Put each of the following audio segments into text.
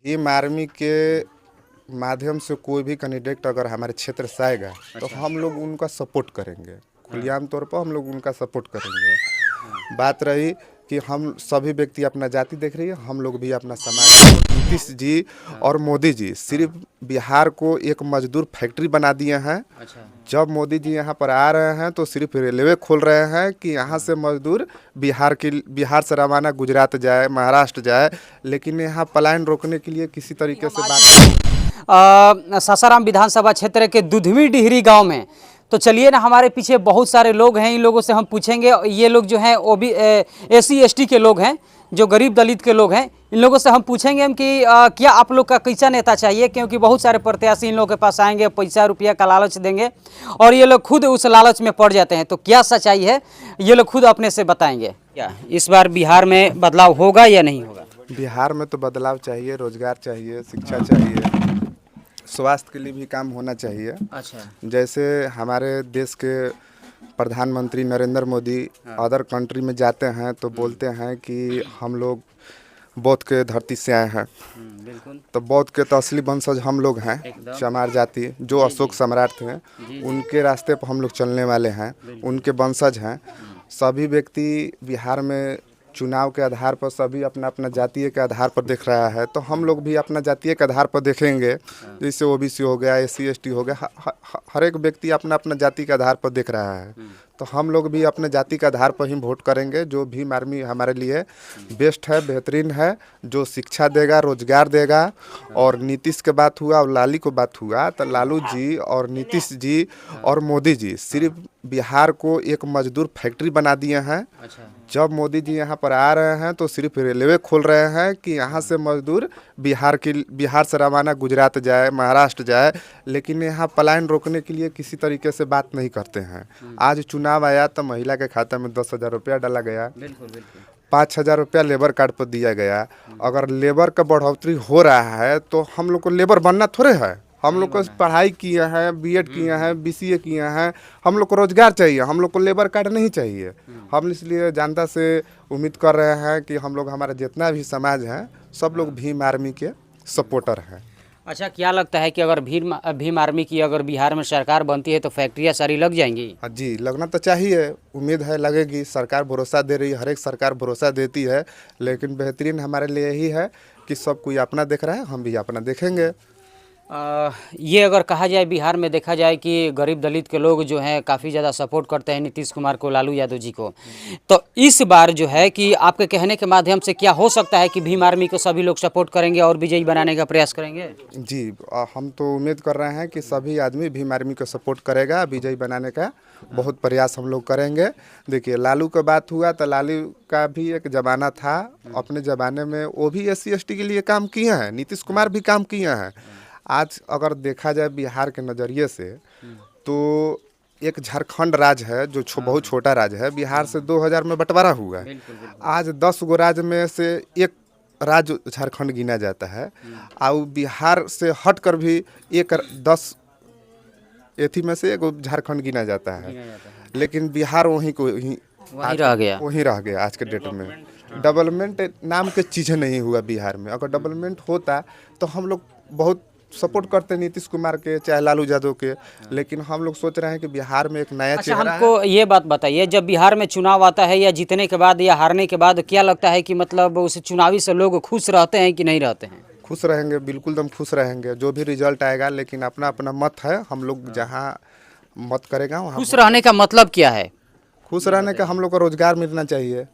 Bhim army के माध्यम से कोई भी कैंडिडेट अगर हमारे क्षेत्र से आएगा तो हम लोग उनका सपोर्ट करेंगे, खुलेआम तौर पर हम लोग उनका सपोर्ट करेंगे। बात रही कि हम सभी व्यक्ति अपना जाति देख रही है, हम लोग भी अपना समाज। नीतीश जी और मोदी जी सिर्फ बिहार को एक मजदूर फैक्ट्री बना दिए हैं। जब मोदी जी यहाँ पर आ रहे हैं तो सिर्फ रेलवे खोल रहे हैं कि यहाँ से मजदूर बिहार से रवाना गुजरात जाए, महाराष्ट्र जाए, लेकिन यहाँ पलायन रोकने के लिए किसी तरीके से बात सासाराम विधानसभा क्षेत्र के दुधवी डिहरी गांव में। तो चलिए ना, हमारे पीछे बहुत सारे लोग हैं, इन लोगों से हम पूछेंगे। ये लोग जो हैं वो भी SC ST के लोग हैं, जो गरीब दलित के लोग हैं। इन लोगों से हम पूछेंगे हम कि क्या आप लोग का कैसा नेता चाहिए, क्योंकि बहुत सारे प्रत्याशी इन लोगों के पास आएंगे, पैसा रुपया का लालच देंगे और ये लोग खुद उस लालच में पड़ जाते हैं। तो क्या सच्चाई है, ये लोग खुद अपने से बताएंगे। क्या इस बार बिहार में बदलाव होगा या नहीं होगा? बिहार में तो बदलाव चाहिए, रोजगार चाहिए, शिक्षा चाहिए, स्वास्थ्य के लिए भी काम होना चाहिए। अच्छा। जैसे हमारे देश के प्रधानमंत्री नरेंद्र मोदी अदर कंट्री में जाते हैं तो बोलते हैं कि हम लोग बौद्ध के धरती से आए हैं। बिल्कुल। तो बौद्ध के तो असली वंशज हम लोग हैं, चमार जाति, जो अशोक सम्राट थे, उनके रास्ते पर हम लोग चलने वाले हैं, उनके वंशज हैं। सभी व्यक्ति बिहार में चुनाव के आधार पर सभी अपना अपना जातीय के आधार पर देख रहा है, तो हम लोग भी अपना जातीय के आधार पर देखेंगे। जैसे OBC हो गया, SC ST हो गया, हर एक व्यक्ति अपना अपना जाति के आधार पर देख रहा है, तो हम लोग भी अपने जाति के आधार पर ही वोट करेंगे। जो भीम आर्मी हमारे लिए बेस्ट है, बेहतरीन है, जो शिक्षा देगा, रोजगार देगा। और नीतीश के बात हुआ और लाली को बात हुआ, तो लालू जी और नीतीश जी और मोदी जी सिर्फ बिहार को एक मजदूर फैक्ट्री बना दिए हैं। जब मोदी जी यहाँ पर आ रहे हैं तो सिर्फ रेलवे खोल रहे हैं कि यहाँ से मजदूर बिहार से रवाना गुजरात जाए, महाराष्ट्र जाए, लेकिन यहाँ पलायन रोकने के लिए किसी तरीके से बात नहीं करते हैं। आज चुनाव आया तो महिला के खाते में 10,000 रुपया डाला गया, 5,000 रुपया लेबर कार्ड पर दिया गया। अगर लेबर का बढ़ोतरी हो रहा है तो हम लोग को लेबर बनना थोड़े है। हम लोग को पढ़ाई किए हैं, B.Ed किए हैं, BCA किए हैं, हम लोग को रोजगार चाहिए, हम लोग को लेबर कार्ड नहीं चाहिए। हम इसलिए जनता से उम्मीद कर रहे हैं कि हम लोग, हमारा जितना भी समाज है, सब लोग भीम आर्मी के सपोर्टर हैं। अच्छा, क्या लगता है कि अगर भीम आर्मी की अगर बिहार में सरकार बनती है तो फैक्ट्रियाँ सारी लग जाएंगी? जी, लगना तो चाहिए, उम्मीद है लगेगी। सरकार भरोसा दे रही है, हर एक सरकार भरोसा देती है, लेकिन बेहतरीन हमारे लिए यही है कि सब कोई अपना देख रहा है, हम भी अपना देखेंगे। ये अगर कहा जाए बिहार में देखा जाए कि गरीब दलित के लोग जो हैं काफ़ी ज़्यादा सपोर्ट करते हैं नीतीश कुमार को, लालू यादव जी को, तो इस बार जो है कि आपके कहने के माध्यम से क्या हो सकता है कि भीम आर्मी को सभी लोग सपोर्ट करेंगे और विजयी बनाने का प्रयास करेंगे? जी, हम तो उम्मीद कर रहे हैं कि सभी आदमी भीम आर्मी को सपोर्ट करेगा, विजयी बनाने का बहुत प्रयास हम लोग करेंगे। देखिए, लालू का बात हुआ तो लालू का भी एक ज़माना था, अपने ज़माने में वो भी SC ST के लिए काम किए हैं, नीतीश कुमार भी काम किए हैं। आज अगर देखा जाए बिहार के नज़रिए से तो एक झारखंड राज्य है जो बहुत छोटा राज्य है, बिहार से 2000 में बंटवारा हुआ है। आज 10 गो राज्य में से एक राज्य झारखंड गिना जाता है, और बिहार से हट कर भी 10 एथी में से एक झारखंड गिना जाता है, लेकिन बिहार वहीं रह गया आज के डेट में। डेवलपमेंट नाम के चीज़ें नहीं हुआ बिहार में। अगर डेवलपमेंट होता तो हम लोग बहुत सपोर्ट करते नीतीश कुमार के, चाहे लालू यादव के, लेकिन हम लोग सोच रहे हैं कि बिहार में एक नया चेहरा है। हमको ये बात बताइए, जब बिहार में चुनाव आता है या जीतने के बाद या हारने के बाद, क्या लगता है कि मतलब उस चुनावी से लोग खुश रहते हैं कि नहीं रहते हैं? खुश रहेंगे, बिल्कुल दम खुश रहेंगे, जो भी रिजल्ट आएगा, लेकिन अपना अपना मत है, हम लोग जहाँ मत करेगा वहाँ। खुश रहने का मतलब क्या है? खुश रहने का हम लोग को रोजगार मिलना चाहिए।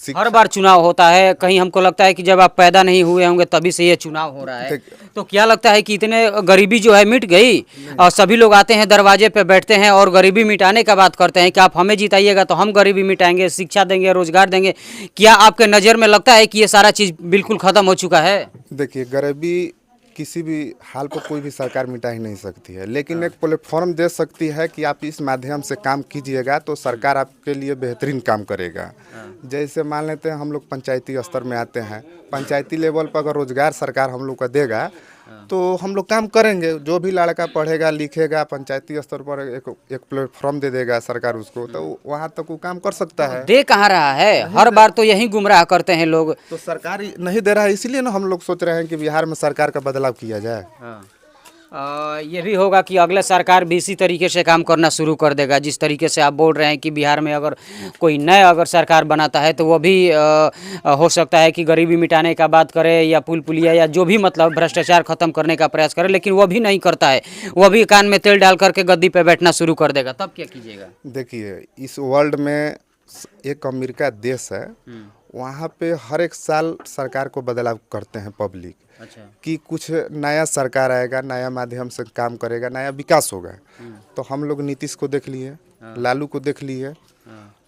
हर बार चुनाव होता है, कहीं हमको लगता है कि जब आप पैदा नहीं हुए होंगे तभी से ये चुनाव हो रहा है, तो क्या लगता है कि इतने गरीबी जो है मिट गई और सभी लोग आते हैं दरवाजे पे बैठते हैं और गरीबी मिटाने का बात करते हैं कि आप हमें जिताइएगा तो हम गरीबी मिटाएंगे, शिक्षा देंगे, रोजगार देंगे। क्या आपके नज़र में लगता है कि ये सारा चीज़ बिल्कुल ख़त्म हो चुका है? देखिए, गरीबी किसी भी हाल पर कोई भी सरकार मिटा ही नहीं सकती है, लेकिन एक प्लेटफॉर्म दे सकती है कि आप इस माध्यम से काम कीजिएगा तो सरकार आपके लिए बेहतरीन काम करेगा। जैसे मान लेते हैं हम लोग पंचायती स्तर में आते हैं, पंचायती लेवल पर अगर रोजगार सरकार हम लोग का देगा तो हम लोग काम करेंगे। जो भी लड़का पढ़ेगा लिखेगा पंचायती स्तर पर एक प्लेटफॉर्म दे देगा सरकार उसको, तो वहाँ तक वो काम कर सकता है। दे कहाँ रहा है, हर बार तो यही गुमराह करते हैं लोग। तो सरकार नहीं दे रहा है, इसीलिए ना हम लोग सोच रहे हैं कि बिहार में सरकार का बदलाव किया जाए। ये भी होगा कि अगले सरकार भी इसी तरीके से काम करना शुरू कर देगा, जिस तरीके से आप बोल रहे हैं कि बिहार में अगर कोई नया अगर सरकार बनाता है तो वो भी हो सकता है कि गरीबी मिटाने का बात करे या पुल पुलिया या जो भी मतलब भ्रष्टाचार खत्म करने का प्रयास करे, लेकिन वो भी नहीं करता है। वो भी कान में तेल डाल करके गद्दी पे बैठना शुरू कर देगा, तब क्या कीजिएगा? देखिए, इस वर्ल्ड में एक अमेरिका देश है, वहाँ पे हर एक साल सरकार को बदलाव करते हैं पब्लिक। अच्छा। कि कुछ नया सरकार आएगा, नया माध्यम से काम करेगा, नया विकास होगा। तो हम लोग नीतीश को देख लिए, लालू को देख लिए,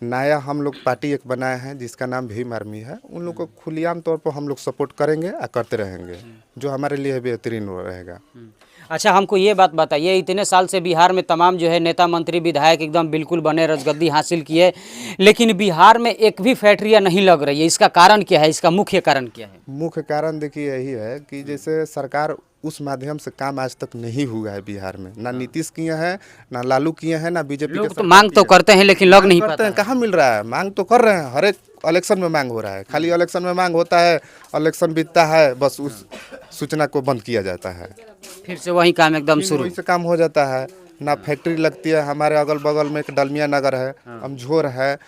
नया हम लोग पार्टी एक बनाए हैं जिसका नाम भीम आर्मी है। उन लोग को खुलेआम तौर पर हम लोग सपोर्ट करेंगे और करते रहेंगे, जो हमारे लिए बेहतरीन रहेगा। अच्छा, हमको ये बात बताइए, इतने साल से बिहार में तमाम जो है नेता मंत्री विधायक एकदम बिल्कुल बने रजगद्दी हासिल किए, लेकिन बिहार में एक भी फैक्ट्रियाँ नहीं लग रही है। इसका कारण क्या है, इसका मुख्य कारण क्या है? मुख्य कारण देखिए यही है कि जैसे सरकार उस माध्यम से काम आज तक नहीं हुआ है बिहार में। ना नीतीश किए हैं, ना लालू किए हैं, ना बीजेपी। लोग तो मांग तो करते हैं लेकिन लग नहीं पाता है। कहाँ मिल रहा है? मांग तो कर रहे हैं, हर एक इलेक्शन में मांग हो रहा है। खाली इलेक्शन में मांग होता है, इलेक्शन बीतता है, बस उस सूचना को बंद किया जाता है, फिर से वही काम एकदम शुरू। वही से काम हो जाता है। ना फैक्ट्री लगती है। हमारे अगल बगल में एक डलमिया नगर है, अमझोर है,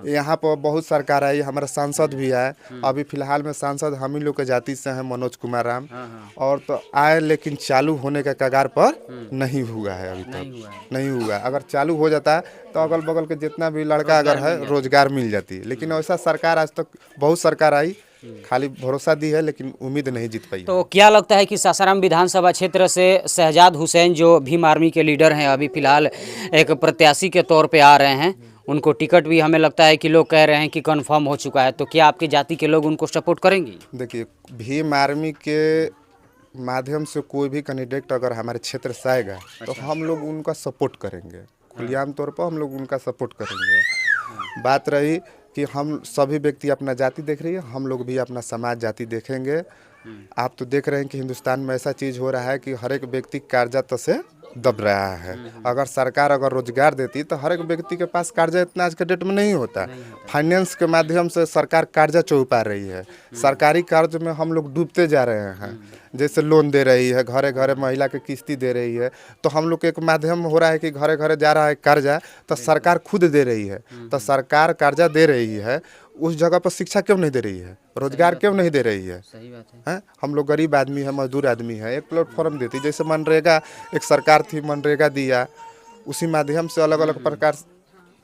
यहाँ पर बहुत सरकार आई, हमारा सांसद भी आए। अभी फिलहाल में सांसद हम ही लोग के जाति से हैं, मनोज कुमार राम, और तो आए लेकिन चालू होने के कगार पर नहीं हुआ है, अभी तक नहीं हुआ। अगर चालू हो जाता तो अगल बगल के जितना भी लड़का अगर है रोजगार मिल जाती, लेकिन ऐसा सरकार आज तक बहुत सरकार आई, खाली भरोसा दी है लेकिन उम्मीद नहीं जीत पाई। तो क्या लगता है कि सासाराम विधानसभा क्षेत्र से शहजाद हुसैन जो भीम आर्मी के लीडर हैं, अभी फिलहाल एक प्रत्याशी के तौर पे आ रहे हैं, उनको टिकट भी हमें लगता है कि लोग कह रहे हैं कि कंफर्म हो चुका है, तो क्या आपकी जाति के लोग उनको सपोर्ट करेंगे? देखिए, भीम आर्मी के माध्यम से कोई भी कैंडिडेट अगर हमारे क्षेत्र से आएगा तो हम लोग उनका सपोर्ट करेंगे, खुलेआम तौर पर हम लोग उनका सपोर्ट करेंगे। बात रही कि हम सभी व्यक्ति अपना जाति देख रही है, हम लोग भी अपना समाज जाति देखेंगे। आप तो देख रहे हैं कि हिंदुस्तान में ऐसा चीज़ हो रहा है कि हर एक व्यक्ति कर्जा से दब रहा है। अगर सरकार अगर रोजगार देती तो हर एक व्यक्ति के पास कर्जा इतना आज के डेट में नहीं होता। फाइनेंस के माध्यम से सरकार कर्जा चौपा रही है, सरकारी कर्ज में हम लोग डूबते जा रहे हैं। जैसे लोन दे रही है, घरे घरे महिला के किस्ती दे रही है, तो हम लोग के एक माध्यम हो रहा है कि घरे घरे जा रहा है कर्जा, तो सरकार खुद दे रही है। तो सरकार कर्जा दे रही है, उस जगह पर शिक्षा क्यों नहीं दे रही है, रोजगार क्यों नहीं दे रही है? सही बात है। हम लोग गरीब आदमी है, मजदूर आदमी है, एक प्लेटफॉर्म देती, जैसे मनरेगा एक सरकार थी, मनरेगा दिया, उसी माध्यम से अलग अलग प्रकार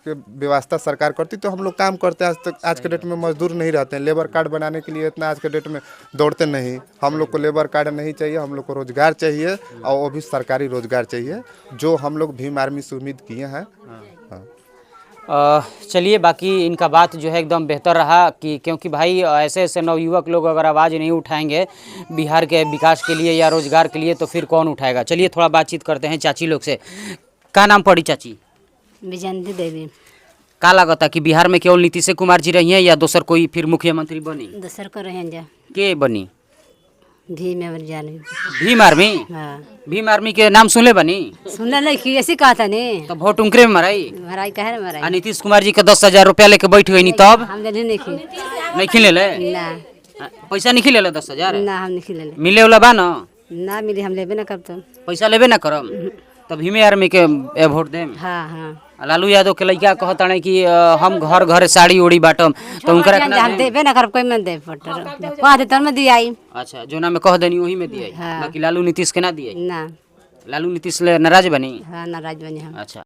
के व्यवस्था सरकार करती, तो हम लोग काम करते हैं। आज तक आज के डेट में मजदूर नहीं रहते हैं, लेबर कार्ड बनाने के लिए इतना आज के डेट में दौड़ते नहीं। हम लोग को लेबर कार्ड नहीं चाहिए, हम लोग को रोजगार चाहिए, और वो भी सरकारी रोजगार चाहिए, जो हम लोग भीम आर्मी से उम्मीद किए हैं। चलिए, बाकी इनका बात जो है एकदम बेहतर रहा कि क्योंकि भाई ऐसे ऐसे नवयुवक लोग अगर आवाज़ नहीं उठाएंगे बिहार के विकास के लिए या रोजगार के लिए, तो फिर कौन उठाएगा। चलिए थोड़ा बातचीत करते हैं चाची लोग से। क्या नाम पड़ी चाची? विजयंती देवी। का लगता कि बिहार में केवल नीतीश कुमार जी रही हैं या दोसर कोई फिर मुख्यमंत्री बनी? दोसर को रहें जा के बनी? भीम जाने। भीम आर्मी? हाँ, भीम आर्मी के नाम सुनले बनी? सुनल नहीं कि ऐसी कहा था नहीं, तो वोट उनकरे में मराई? मराई कहे ना मराई। नीतीश कुमार जी के 10,000 रुपया लेके बैठ गई, तब हम नहीं खी नहीं खिले ले ना, पैसा नहीं खिले 10,000 ना हम नहीं खिले मिले वाला बा ना मिले, हम लेबे ना करब तो पैसा लेबे ना करम, तब भीमे आर्मी के वोट देम। हाँ हाँ। लालू यादव के लड़का कहता है कि हम घर घर साड़ी उड़ी बाटम, तो उनका हम देबे ना करब, कोई मन दे फोटो कह दे तब में दियाई। अच्छा, जो नाम में कह देनी वही में दिए, हाँ। बाकी लालू नीतीश के ना दिए? ना, लालू नीतीश ले नाराज बनी? हाँ नाराज बनी हम। अच्छा,